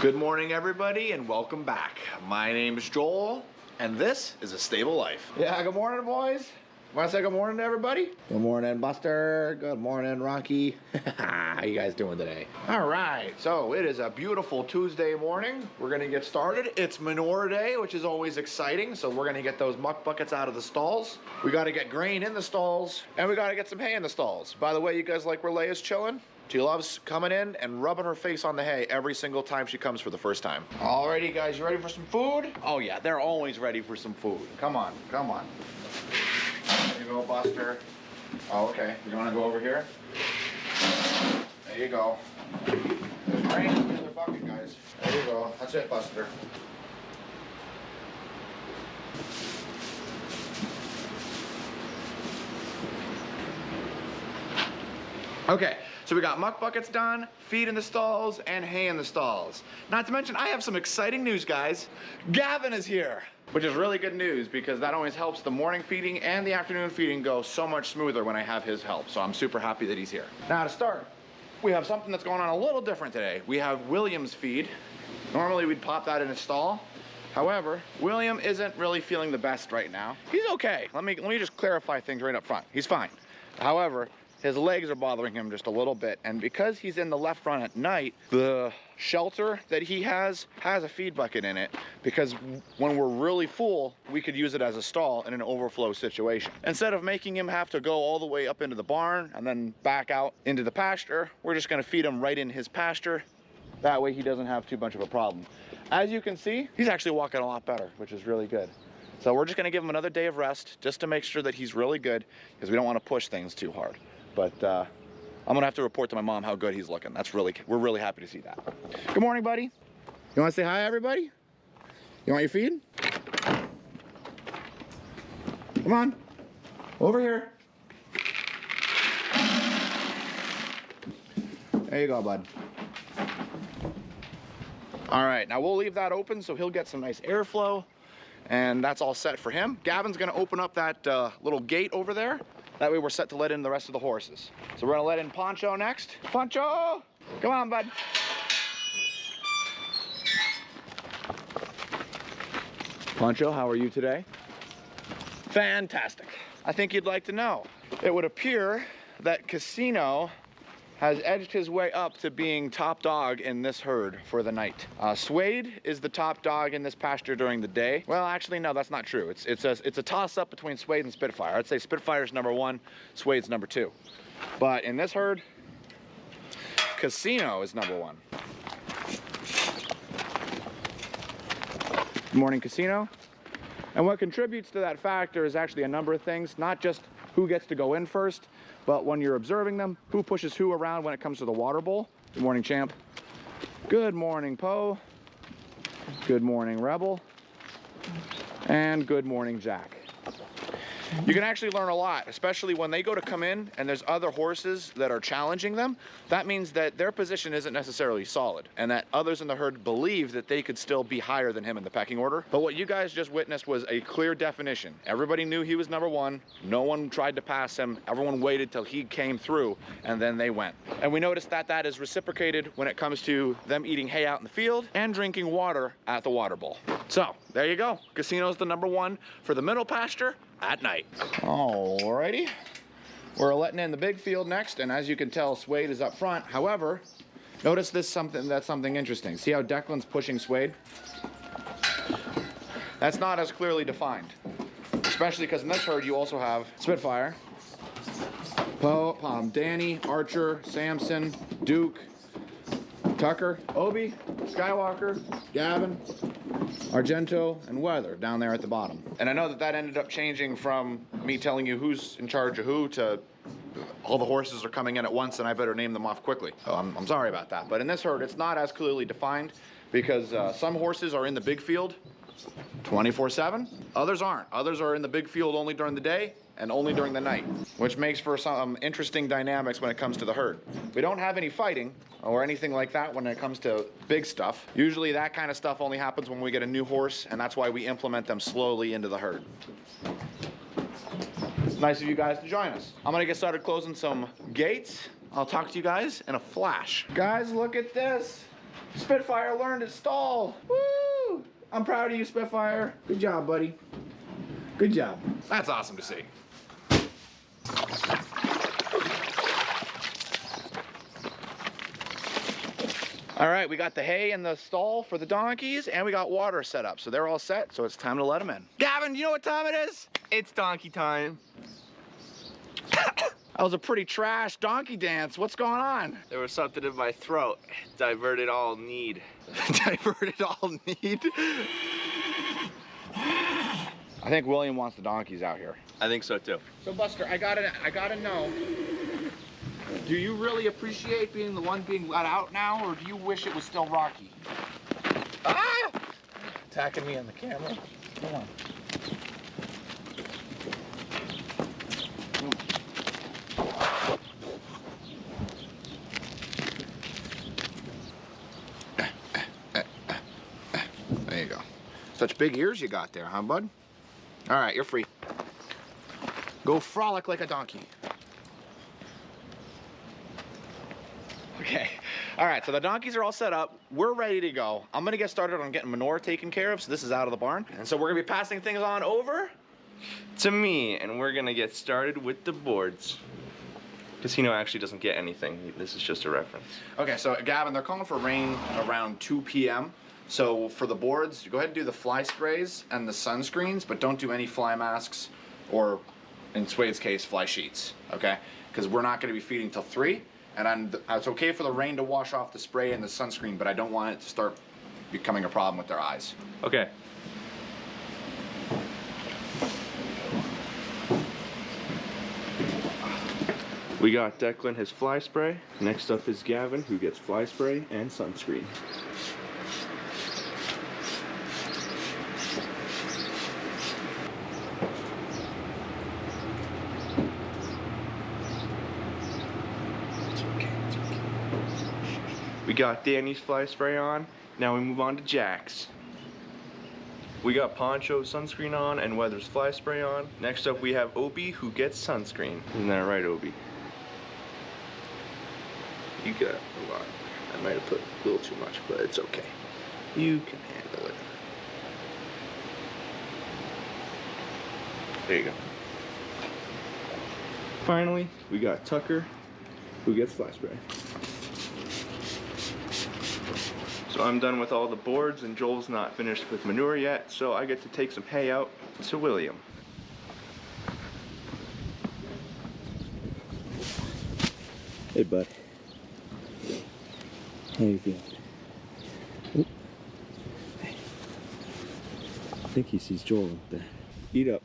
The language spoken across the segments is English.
Good morning, everybody, and welcome back. My name's Joel, and this is A Stable Life. Yeah, good morning, boys. Want to say good morning to everybody? Good morning, Buster. Good morning, Rocky. How you guys doing today? All right, so it is a beautiful Tuesday morning. We're gonna get started. It's manure day, which is always exciting. So we're gonna get those muck buckets out of the stalls. We gotta get grain in the stalls, and we gotta get some hay in the stalls. By the way, you guys like where Leia's chilling? She loves coming in and rubbing her face on the hay every single time she comes for the first time. Alrighty, guys, you ready for some food? Oh yeah, they're always ready for some food. Come on, come on. There you go, Buster. Oh, okay. You want to go over here? There you go. There's grain in the other bucket, guys. There you go. That's it, Buster. Okay, so we got muck buckets done, feed in the stalls, and hay in the stalls. Not to mention, I have some exciting news, guys. Gavin is here, which is really good news because that always helps the morning feeding and the afternoon feeding go so much smoother when I have his help. So I'm super happy that he's here. Now to start, we have something that's going on a little different today. We have William's feed. Normally we'd pop that in his stall. However, William isn't really feeling the best right now. He's okay. Let me just clarify things right up front. He's fine. However, his legs are bothering him just a little bit, and because he's in the left run at night, the shelter that he has a feed bucket in it, because when we're really full, we could use it as a stall in an overflow situation. Instead of making him have to go all the way up into the barn and then back out into the pasture, we're just gonna feed him right in his pasture. That way he doesn't have too much of a problem. As you can see, he's actually walking a lot better, which is really good. So we're just gonna give him another day of rest just to make sure that he's really good, because we don't wanna push things too hard. But I'm gonna have to report to my mom how good he's looking. We're really happy to see that. Good morning, buddy. You wanna say hi, everybody? You want your feed? Come on, over here. There you go, bud. All right, now we'll leave that open so he'll get some nice airflow, and that's all set for him. Gavin's gonna open up that little gate over there. That way we're set to let in the rest of the horses. So we're gonna let in Poncho next. Poncho, come on, bud. Poncho, how are you today? Fantastic. I think you'd like to know. It would appear that Casino has edged his way up to being top dog in this herd for the night. Suede is the top dog in this pasture during the day. Well, actually, no, that's not true. It's a toss-up between Suede and Spitfire. I'd say Spitfire's number 1, Suede's number 2. But in this herd, Casino is number 1. Good morning, Casino. And what contributes to that factor is actually a number of things, not just who gets to go in first, but when you're observing them, who pushes who around when it comes to the water bowl. Good morning, Champ. Good morning, Poe. Good morning, Rebel. And good morning, Jack. You can actually learn a lot, especially when they go to come in and there's other horses that are challenging them. That means that their position isn't necessarily solid and that others in the herd believe that they could still be higher than him in the pecking order. But what you guys just witnessed was a clear definition. Everybody knew he was number 1. No one tried to pass him. Everyone waited till he came through and then they went. And we noticed that that is reciprocated when it comes to them eating hay out in the field and drinking water at the water bowl. So there you go. Casino's the number 1 for the middle pasture at night. Alrighty, we're letting in the big field next, and as you can tell, Suede is up front. However, notice something interesting. See how Declan's pushing Suede? That's not as clearly defined, especially because in this herd you also have Spitfire, Poe, Danny, Archer, Samson, Duke, Tucker, Obi, Skywalker, Gavin, Argento, and Weather down there at the bottom. And I know that that ended up changing from me telling you who's in charge of who to all the horses are coming in at once and I better name them off quickly. So I'm sorry about that. But in this herd, it's not as clearly defined because some horses are in the big field 24/7. Others aren't. Others are in the big field only during the day and only during the night, which makes for some interesting dynamics when it comes to the herd. We don't have any fighting or anything like that when it comes to big stuff. Usually that kind of stuff only happens when we get a new horse, and that's why we implement them slowly into the herd. It's nice of you guys to join us. I'm gonna get started closing some gates. I'll talk to you guys in a flash. Guys, look at this. Spitfire learned his stall. Woo! I'm proud of you, Spitfire. Good job, buddy. Good job. That's awesome to see. All right, we got the hay in the stall for the donkeys, and we got water set up. So they're all set, so it's time to let them in. Gavin, you know what time it is? It's donkey time. That was a pretty trash donkey dance. What's going on? There was something in my throat. Diverted all need. Diverted all need? I think William wants the donkeys out here. I think so too. So Buster, I gotta know, do you really appreciate being the one being let out now, or do you wish it was still Rocky? Ah! Attacking me on the camera. Come on. There you go. Such big ears you got there, huh, bud? All right, you're free. Go frolic like a donkey. Okay. All right, so the donkeys are all set up. We're ready to go. I'm gonna get started on getting manure taken care of, so this is out of the barn. And so we're gonna be passing things on over to me, and we're gonna get started with the boards. Casino actually doesn't get anything. This is just a reference. Okay, so Gavin, they're calling for rain around 2 p.m. So for the boards, go ahead and do the fly sprays and the sunscreens, but don't do any fly masks or, in Swade's case, fly sheets, okay? Because we're not gonna be feeding till 3, and it's okay for the rain to wash off the spray and the sunscreen, but I don't want it to start becoming a problem with their eyes. Okay. We got Declan his fly spray. Next up is Gavin, who gets fly spray and sunscreen. We got Danny's fly spray on. Now we move on to Jack's. We got Poncho's sunscreen on and Weather's fly spray on. Next up we have Opie, who gets sunscreen. Isn't that right, Opie? You got a lot. I might have put a little too much, but it's okay. You can handle it. There you go. Finally, we got Tucker, who gets fly spray. So I'm done with all the boards, and Joel's not finished with manure yet, so I get to take some hay out to William. Hey, bud. How you feeling? Oop. Hey. I think he sees Joel up there. Eat up.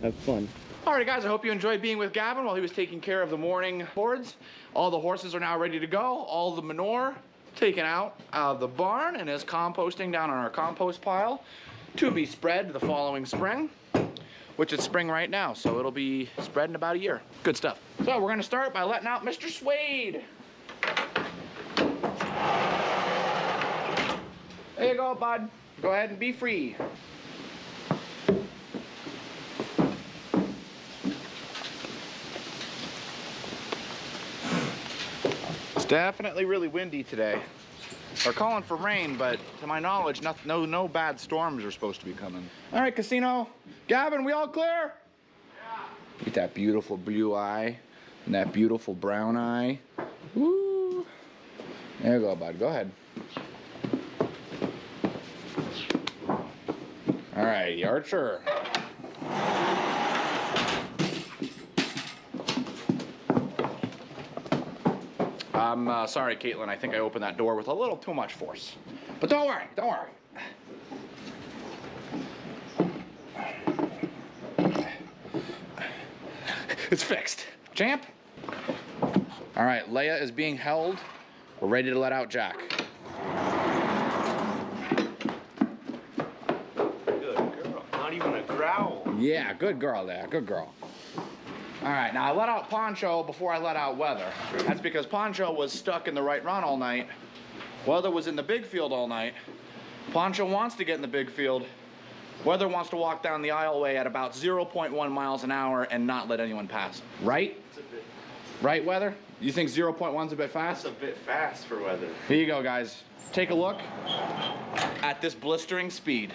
Have fun. Alright guys, I hope you enjoyed being with Gavin while he was taking care of the morning boards. All the horses are now ready to go. All the manure taken out of the barn and is composting down on our compost pile to be spread the following spring, which is spring right now, so it'll be spread in about a year. Good stuff. So we're gonna start by letting out Mr. Swade. There you go, bud. Go ahead and be free. It's definitely really windy today. They're calling for rain, but to my knowledge, no bad storms are supposed to be coming. All right, Casino. Gavin, we all clear? Yeah. Look at that beautiful blue eye and that beautiful brown eye. Woo. There you go, bud. Go ahead. All right, Archer. I'm sorry, Caitlin. I think I opened that door with a little too much force. But don't worry, don't worry. It's fixed. Champ? All right, Leia is being held. We're ready to let out Jack. Good girl. Not even a growl. Yeah, good girl there. Good girl. All right, now I let out Poncho before I let out Weather. That's because Poncho was stuck in the right run all night. Weather was in the big field all night. Poncho wants to get in the big field. Weather wants to walk down the aisleway at about 0.1 miles an hour and not let anyone pass. Right? Right, Weather? You think 0.1's a bit fast? That's a bit fast for weather. Here you go, guys. Take a look at this blistering speed.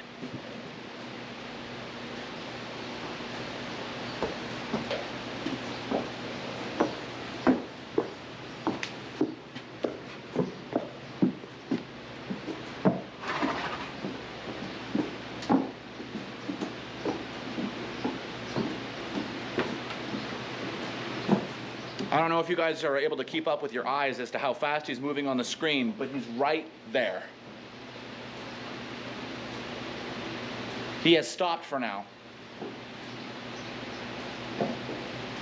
I don't know if you guys are able to keep up with your eyes as to how fast he's moving on the screen, but he's right there. He has stopped for now.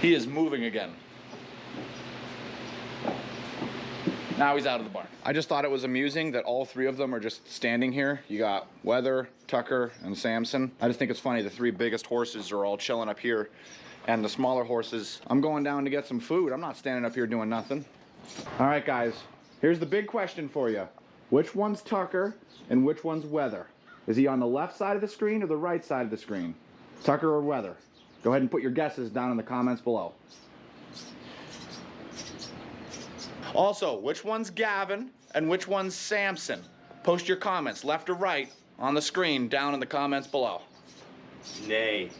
He is moving again. Now he's out of the barn. I just thought it was amusing that all three of them are just standing here. You got Weather, Tucker, and Samson. I just think it's funny the three biggest horses are all chilling up here. And the smaller horses, I'm going down to get some food. I'm not standing up here doing nothing. All right, guys, here's the big question for you. Which one's Tucker and which one's Weather? Is he on the left side of the screen or the right side of the screen? Tucker or Weather? Go ahead and put your guesses down in the comments below. Also, which one's Gavin and which one's Samson? Post your comments, left or right, on the screen down in the comments below. Nay.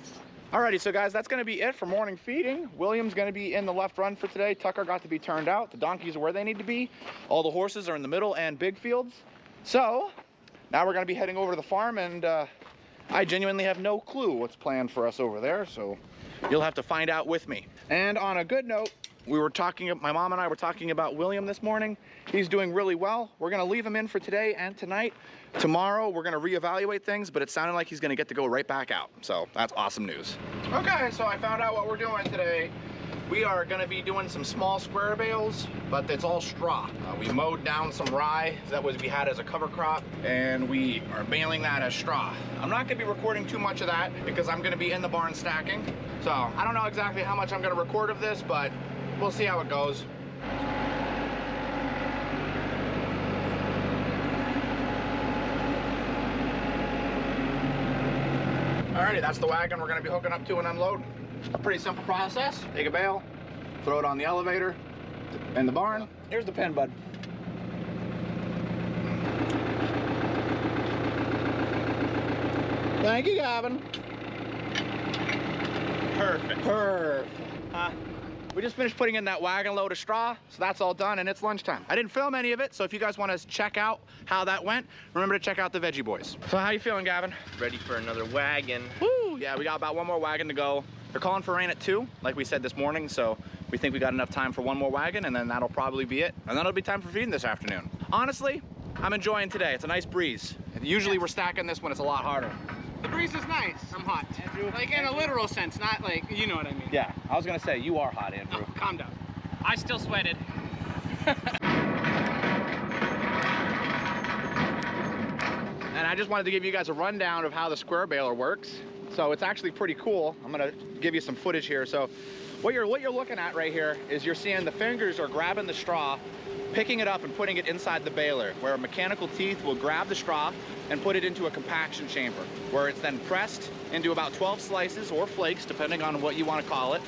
Alrighty, so guys, that's going to be it for morning feeding. William's going to be in the left run for today. Tucker got to be turned out. The donkeys are where they need to be. All the horses are in the middle and big fields. So now we're going to be heading over to the farm, and I genuinely have no clue what's planned for us over there, so you'll have to find out with me. And on a good note, my mom and I were talking about William this morning. He's doing really well. We're gonna leave him in for today and tonight. Tomorrow, we're gonna reevaluate things, but it sounded like he's gonna get to go right back out. So that's awesome news. Okay, so I found out what we're doing today. We are gonna be doing some small square bales, but it's all straw. We mowed down some rye that we had as a cover crop, and we are baling that as straw. I'm not gonna be recording too much of that because I'm gonna be in the barn stacking. So I don't know exactly how much I'm gonna record of this, but we'll see how it goes. Alrighty, that's the wagon we're gonna be hooking up to and unload. A pretty simple process. Take a bale, throw it on the elevator in the barn. Here's the pin, bud. Thank you, Gavin. Perfect. Perfect. We just finished putting in that wagon load of straw, so that's all done, and it's lunchtime. I didn't film any of it, so if you guys want to check out how that went, remember to check out the Veggie Boys. So how you feeling, Gavin? Ready for another wagon. Woo! Yeah, we got about one more wagon to go. They're calling for rain at 2, like we said this morning, so we think we got enough time for one more wagon, and then that'll probably be it. And then it'll be time for feeding this afternoon. Honestly, I'm enjoying today. It's a nice breeze. Usually we're stacking this when it's a lot harder. The breeze is nice. I'm hot. Andrew, like in a literal sense, not like, you know what I mean. Yeah, I was gonna say, you are hot, Andrew. No, calm down. I still sweated. And I just wanted to give you guys a rundown of how the square baler works. So it's actually pretty cool. I'm gonna give you some footage here. So what you're looking at right here is you're seeing the fingers are grabbing the straw, picking it up and putting it inside the baler, where mechanical teeth will grab the straw and put it into a compaction chamber, where it's then pressed into about 12 slices or flakes, depending on what you want to call it.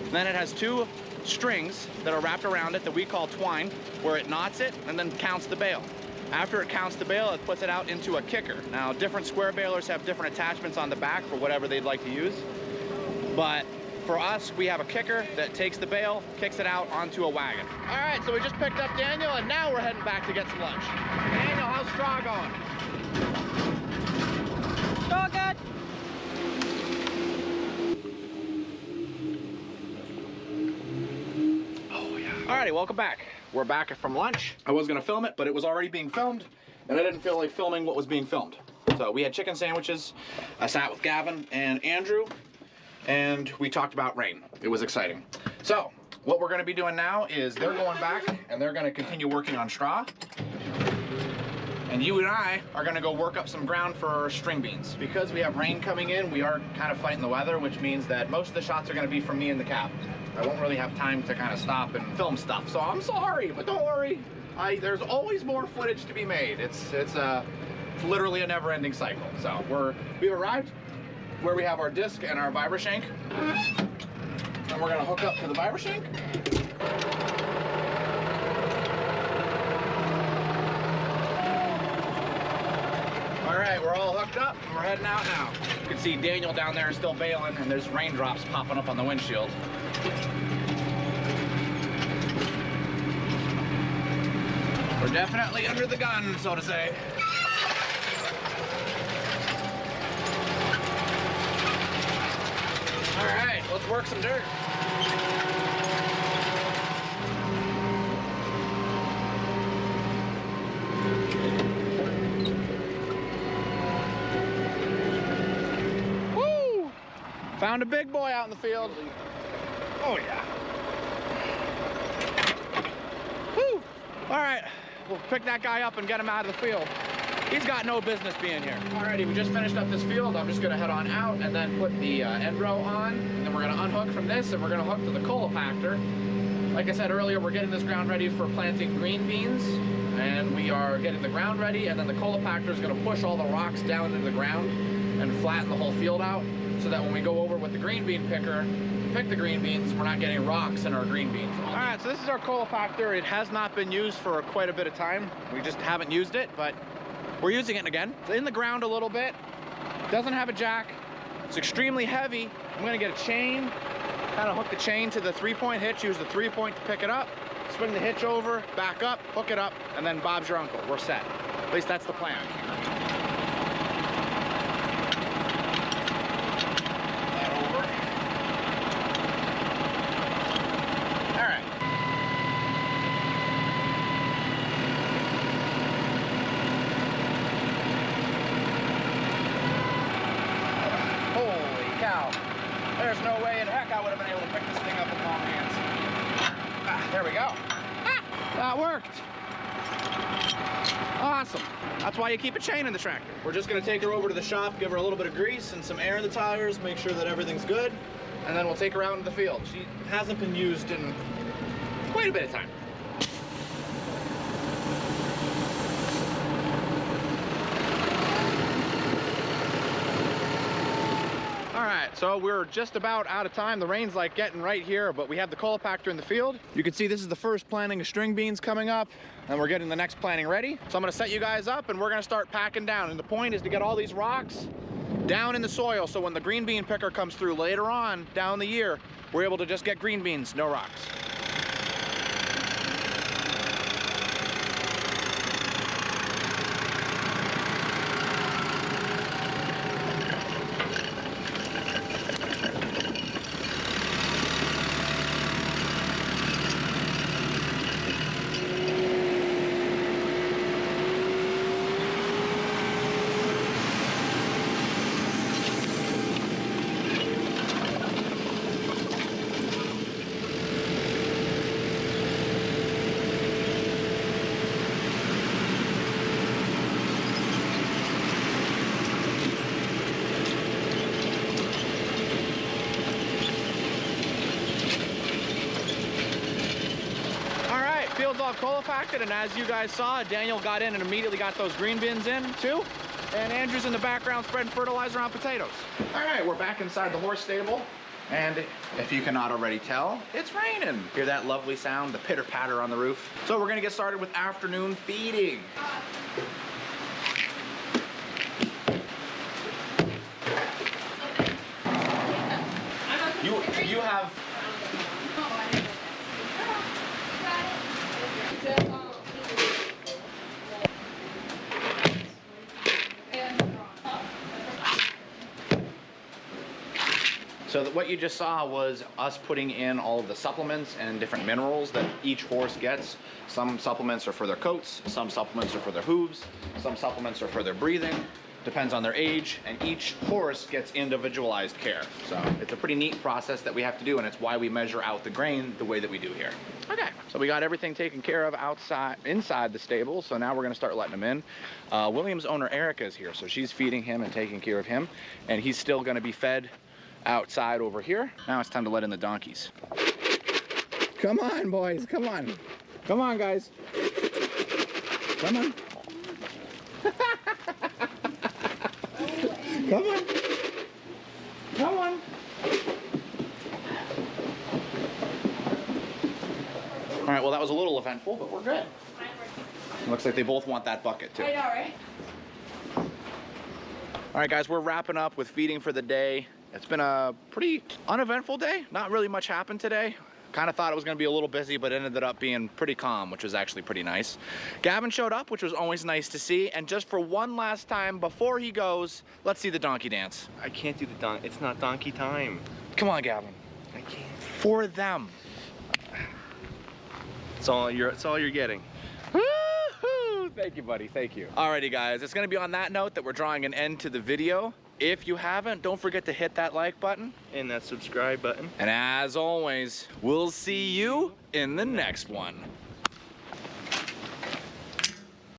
And then it has 2 strings that are wrapped around it that we call twine, where it knots it and then counts the bale. After it counts the bale, it puts it out into a kicker. Now, different square balers have different attachments on the back for whatever they'd like to use. But for us, we have a kicker that takes the bale, kicks it out onto a wagon. All right, so we just picked up Daniel, and now we're heading back to get some lunch. Daniel, how's straw going? All good. Alrighty, welcome back. We're back from lunch. I was gonna film it, but it was already being filmed, and I didn't feel like filming what was being filmed. So we had chicken sandwiches. I sat with Gavin and Andrew, and we talked about rain. It was exciting. So what we're gonna be doing now is they're going back, and they're gonna continue working on straw. And you and I are gonna go work up some ground for string beans. Because we have rain coming in, we are kind of fighting the weather, which means that most of the shots are gonna be from me in the cab. I won't really have time to kind of stop and film stuff. So I'm sorry, but don't worry. There's always more footage to be made. It's literally a never-ending cycle. So we've arrived where we have our disc and our vibra shank. And we're gonna hook up to the vibra shank. All right, we're all hooked up and we're heading out now. You can see Daniel down there is still bailing and there's raindrops popping up on the windshield. We're definitely under the gun, so to say. All right, let's work some dirt. Woo! Found a big boy out in the field. Oh yeah. Woo! All right, we'll pick that guy up and get him out of the field. He's got no business being here. Alrighty, we just finished up this field. I'm just gonna head on out and then put the end row on. And then we're gonna unhook from this and we're gonna hook to the colopactor. Like I said earlier, we're getting this ground ready for planting green beans. And we are getting the ground ready, and then the colopactor is gonna push all the rocks down into the ground and flatten the whole field out so that when we go over with the green bean picker, pick the green beans, we're not getting rocks in our green beans. All right, so this is our colopactor. It has not been used for quite a bit of time. We just haven't used it, but we're using it again. It's in the ground a little bit. Doesn't have a jack. It's extremely heavy. I'm gonna get a chain, kind of hook the chain to the 3-point hitch, use the 3-point to pick it up, swing the hitch over, back up, hook it up, and then Bob's your uncle. We're set. At least that's the plan. That over. All right. Holy cow. There's no way in heck I would have been able to pick this thing up with long hands. Ah, there we go. Ah, that worked. Awesome. That's why you keep a chain in the tractor. We're just gonna take her over to the shop, give her a little bit of grease and some air in the tires, make sure that everything's good. And then we'll take her out into the field. She hasn't been used in Quite a bit of time. All right, so we're just about out of time. The rain's like getting right here, but we have the colopactor in the field. You can see this is the first planting of string beans coming up, and we're getting the next planting ready. So I'm gonna set you guys up and we're gonna start packing down. And the point is to get all these rocks down in the soil, so when the green bean picker comes through later on down the year, we're able to just get green beans, no rocks. Field's all colopacted, and as you guys saw, Daniel got in and immediately got those green bins in too. And Andrew's in the background spreading fertilizer on potatoes. All right, we're back inside the horse stable. And if you cannot already tell, it's raining. Hear that lovely sound, the pitter patter on the roof. So we're gonna get started with afternoon feeding. You have... So what you just saw was us putting in all of the supplements and different minerals that each horse gets. Some supplements are for their coats, some supplements are for their hooves, some supplements are for their breathing. Depends on their age, and each horse gets individualized care. So it's a pretty neat process that we have to do, and it's why we measure out the grain the way that we do here. Okay, so we got everything taken care of inside the stable, so now we're gonna start letting them in. William's owner Erica is here, so she's feeding him and taking care of him, and he's still gonna be fed outside over here. Now it's time to let in the donkeys. Come on, boys, come on. Come on, guys. Come on. Come on. Come on. All right, well, that was a little eventful, but we're good. Looks like they both want that bucket, too. I know, right? All right, guys, we're wrapping up with feeding for the day. It's been a pretty uneventful day. Not really much happened today. Kind of thought it was going to be a little busy, but it ended up being pretty calm, which was actually pretty nice. Gavin showed up, which was always nice to see. And just for one last time before he goes, let's see the donkey dance. I can't do the donkey. It's not donkey time. Come on, Gavin. I can't. For them. It's all you're getting. Woo-hoo! Thank you, buddy. Thank you. Alrighty, guys. It's going to be on that note that we're drawing an end to the video. If you haven't, don't forget to hit that like button. And that subscribe button. And as always, we'll see you in the next one.